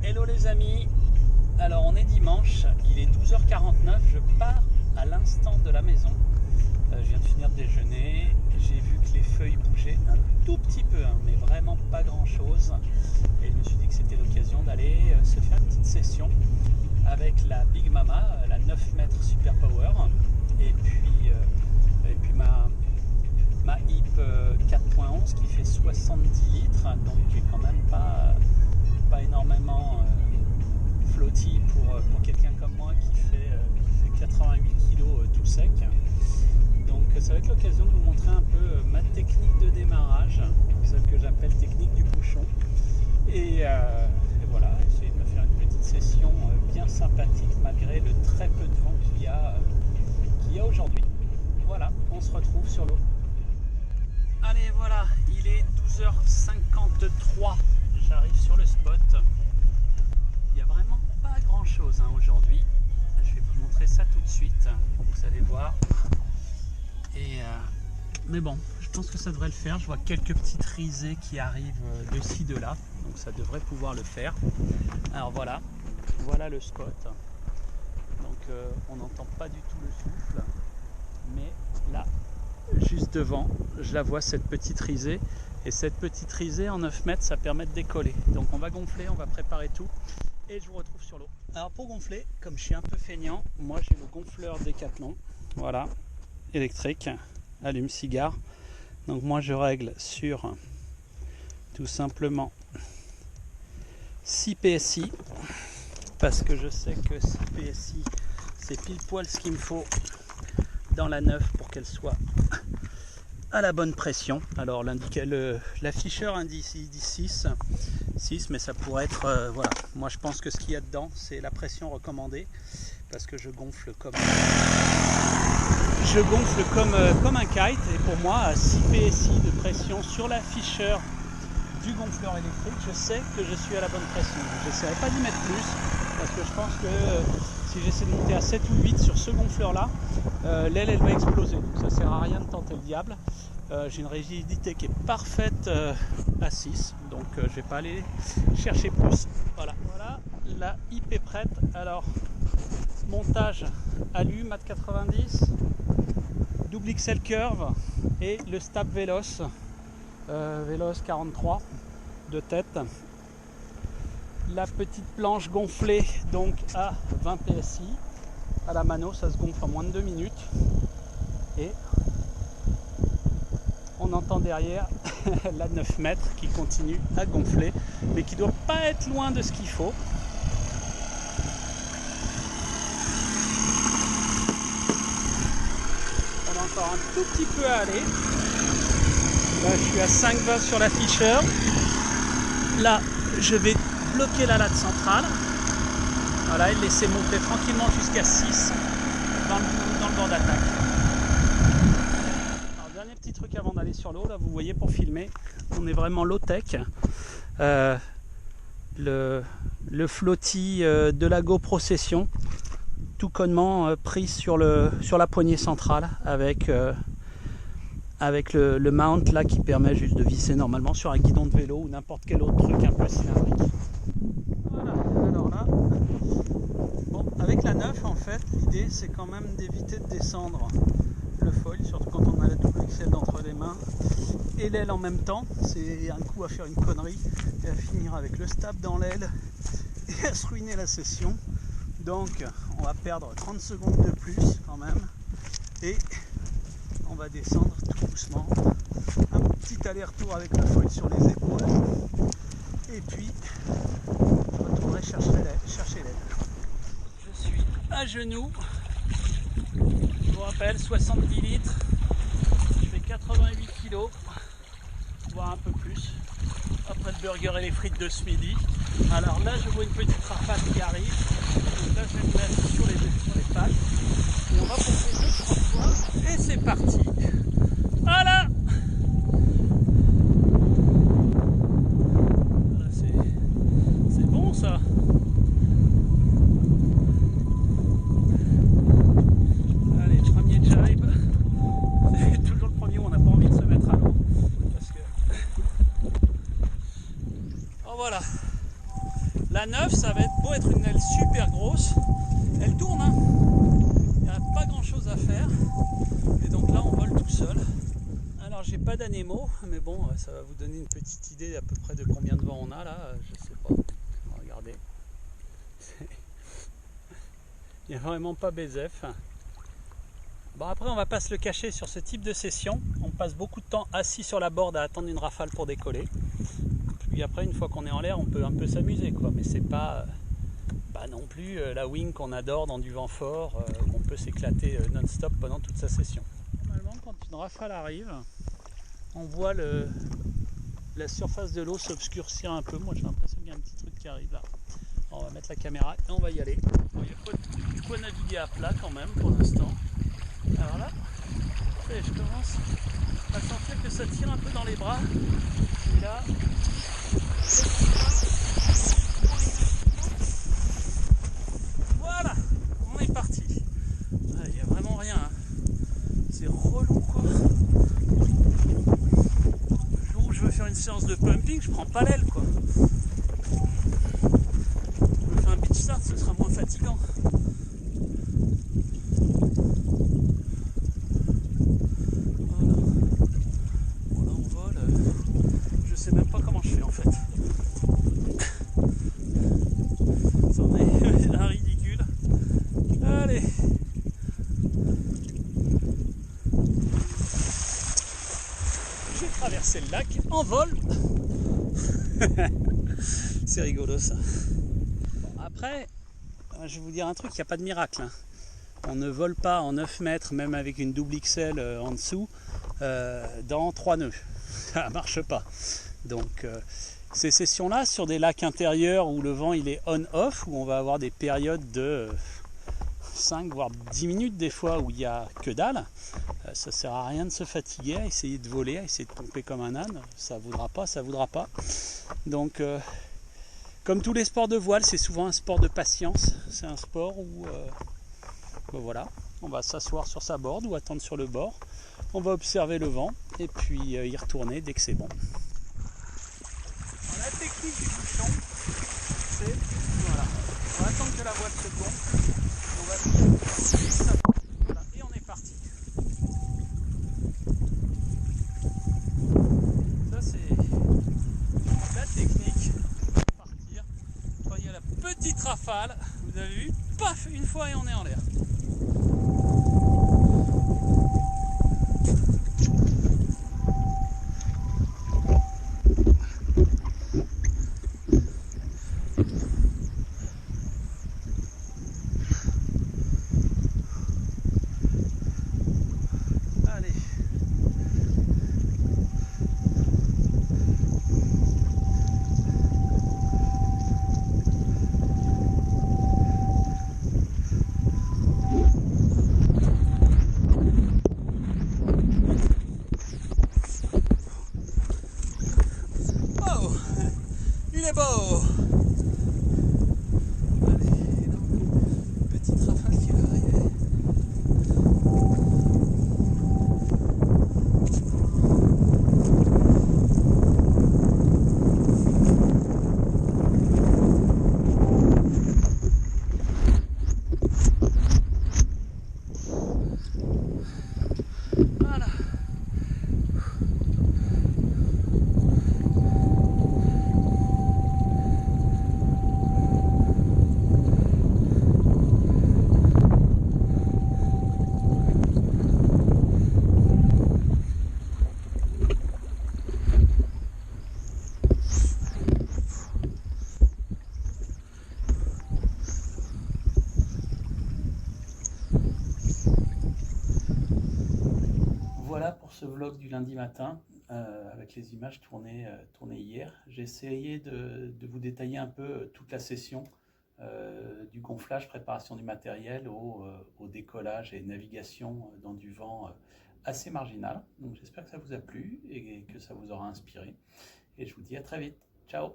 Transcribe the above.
Hello les amis, alors on est dimanche, il est 12h49, je pars à l'instant de la maison. Je viens de finir de déjeuner, j'ai vu que les feuilles bougeaient un tout petit peu, mais vraiment pas grand chose. Et je me suis dit que c'était l'occasion d'aller se faire une petite session avec la Big Mama, la 9 mètres Super Power, et puis ma HIP 4.11 qui fait 70 litres, donc qui est quand même pas énormément flotti pour quelqu'un comme moi qui fait 88 kg tout sec. Donc ça va être l'occasion de vous montrer un peu ma technique de démarrage, celle que j'appelle technique du bouchon. Et voilà, essayer de me faire une petite session bien sympathique malgré le très peu de vent qu'il y a aujourd'hui. Voilà, on se retrouve sur l'eau. Allez, voilà, il est 12h53, j'arrive sur le spot. Il n'y a vraiment pas grand chose aujourd'hui. Je vais vous montrer ça tout de suite, vous allez voir. Mais bon, je pense que ça devrait le faire. Je vois quelques petites risées qui arrivent de ci, de là, donc ça devrait pouvoir le faire. Alors voilà le spot. Donc on n'entend pas du tout le souffle, mais là, juste devant, je la vois, cette petite risée. Et cette petite risée en 9 mètres, ça permet de décoller. Donc on va gonfler, on va préparer tout. Et je vous retrouve sur l'eau. Alors pour gonfler, comme je suis un peu feignant, moi j'ai le gonfleur Decathlon. Voilà, électrique, allume-cigare. Donc moi je règle sur tout simplement 6 PSI. Parce que je sais que 6 PSI, c'est pile poil ce qu'il me faut dans la 9 pour qu'elle soit à la bonne pression. Alors l'afficheur indique 6, mais ça pourrait être voilà. Moi je pense que ce qu'il y a dedans, c'est la pression recommandée, parce que je gonfle comme un kite, et pour moi à 6 PSI de pression sur l'afficheur du gonfleur électrique, je sais que je suis à la bonne pression. J'essaierai pas d'y mettre plus, parce que je pense que si j'essaie de monter à 7 ou 8 sur ce gonfleur là, l'aile elle va exploser, donc ça sert à rien de tenter le diable. J'ai une rigidité qui est parfaite à 6, donc je vais pas aller chercher plus. Voilà, la HIP est prête. Alors montage alu mat 90, double XL curve et le stab Veloce 43 de tête. La petite planche gonflée donc à 20 PSI. À la mano, ça se gonfle en moins de 2 minutes. Et on entend derrière la 9 mètres qui continue à gonfler, mais qui ne doit pas être loin de ce qu'il faut. On a encore un tout petit peu à aller. Là, je suis à 5,20 sur l'afficheur. Là, je vais bloquer la latte centrale. Voilà, et le laisser monter tranquillement jusqu'à 6 dans le bord d'attaque. Alors, dernier petit truc avant d'aller sur l'eau, là, vous voyez, pour filmer, on est vraiment low-tech. Le flottis de la GoPro Session, tout connement pris sur la poignée centrale avec le mount là qui permet juste de visser normalement sur un guidon de vélo ou n'importe quel autre truc un peu cylindrique. Voilà, alors là, bon, avec la 9 en fait, l'idée c'est quand même d'éviter de descendre le foil, surtout quand on a la double XL entre les mains et l'aile en même temps. C'est un coup à faire une connerie et à finir avec le stab dans l'aile et à se ruiner la session. Donc on va perdre 30 secondes de plus quand même, et on va descendre tout doucement, un petit aller-retour avec le foil sur les épaules, et puis je retournerai chercher l'aile. Je suis à genoux, je vous rappelle, 70 litres, je fais 88 kg, voire un peu plus, après le burger et les frites de ce midi. Alors là je vois une petite rafale qui arrive, donc là je vais me mettre sur les pattes, et on va pomper 2-3 fois, et c'est parti. Voilà, c'est bon ça. Allez, premier jibe. C'est toujours le premier où on n'a pas envie de se mettre à l'eau, parce que... Oh voilà, La 9, ça va être beau être une aile super grosse, elle tourne, hein. Il n'y a pas grand chose à faire. Et donc là, on vole tout seul. Alors, j'ai pas d'anémos, mais bon, ça va vous donner une petite idée à peu près de combien de vent on a là. Je sais pas. Regardez. Il n'y a vraiment pas BZF. Bon, après, on va pas se le cacher sur ce type de session. On passe beaucoup de temps assis sur la borde à attendre une rafale pour décoller. Puis après, une fois qu'on est en l'air, on peut un peu s'amuser, quoi. Mais c'est pas non plus la wing qu'on adore dans du vent fort, où on peut s'éclater non-stop pendant toute sa session. Normalement, quand une rafale arrive, on voit la surface de l'eau s'obscurcir un peu. Moi, j'ai l'impression qu'il y a un petit truc qui arrive là. Alors, on va mettre la caméra et on va y aller. Bon, il n'y a pas de quoi naviguer à plat quand même pour l'instant. Alors là, je commence à sentir que ça tire un peu dans les bras. Et là, voilà, on est parti. Il n'y a vraiment rien, hein. C'est relou, quoi. Le jour où je veux faire une séance de pumping, je prends pas l'aile, quoi. Je me fais un pitch start, ce sera moins fatigant. Je sais même pas comment je fais en fait. C'en est un ridicule. Allez. J'ai traversé le lac en vol. C'est rigolo ça. Bon, après, je vais vous dire un truc, il n'y a pas de miracle, hein. On ne vole pas en 9 mètres, même avec une double XL en dessous, dans 3 nœuds. Ça ne marche pas. Donc ces sessions-là, sur des lacs intérieurs où le vent il est on-off, où on va avoir des périodes de 5 voire 10 minutes des fois où il n'y a que dalle, ça sert à rien de se fatiguer, à essayer de voler, à essayer de pomper comme un âne, ça voudra pas, ça voudra pas. Donc comme tous les sports de voile, c'est souvent un sport de patience, c'est un sport où voilà, on va s'asseoir sur sa borde ou attendre sur le bord, on va observer le vent et puis y retourner dès que c'est bon. Alors, la technique du bouchon, c'est voilà, on va attendre que la voile se gonfle, on va voilà, et on est parti. Ça c'est la technique pour partir quand il y a la petite rafale, vous avez vu, paf, une fois et on est en l'air. Il est beau. Allez, non, petite rafale qui va arriver. Voilà. Voilà pour ce vlog du lundi matin avec les images tournées hier. J'ai essayé de vous détailler un peu toute la session du gonflage, préparation du matériel au décollage et navigation dans du vent assez marginal. Donc j'espère que ça vous a plu et que ça vous aura inspiré. Et je vous dis à très vite. Ciao!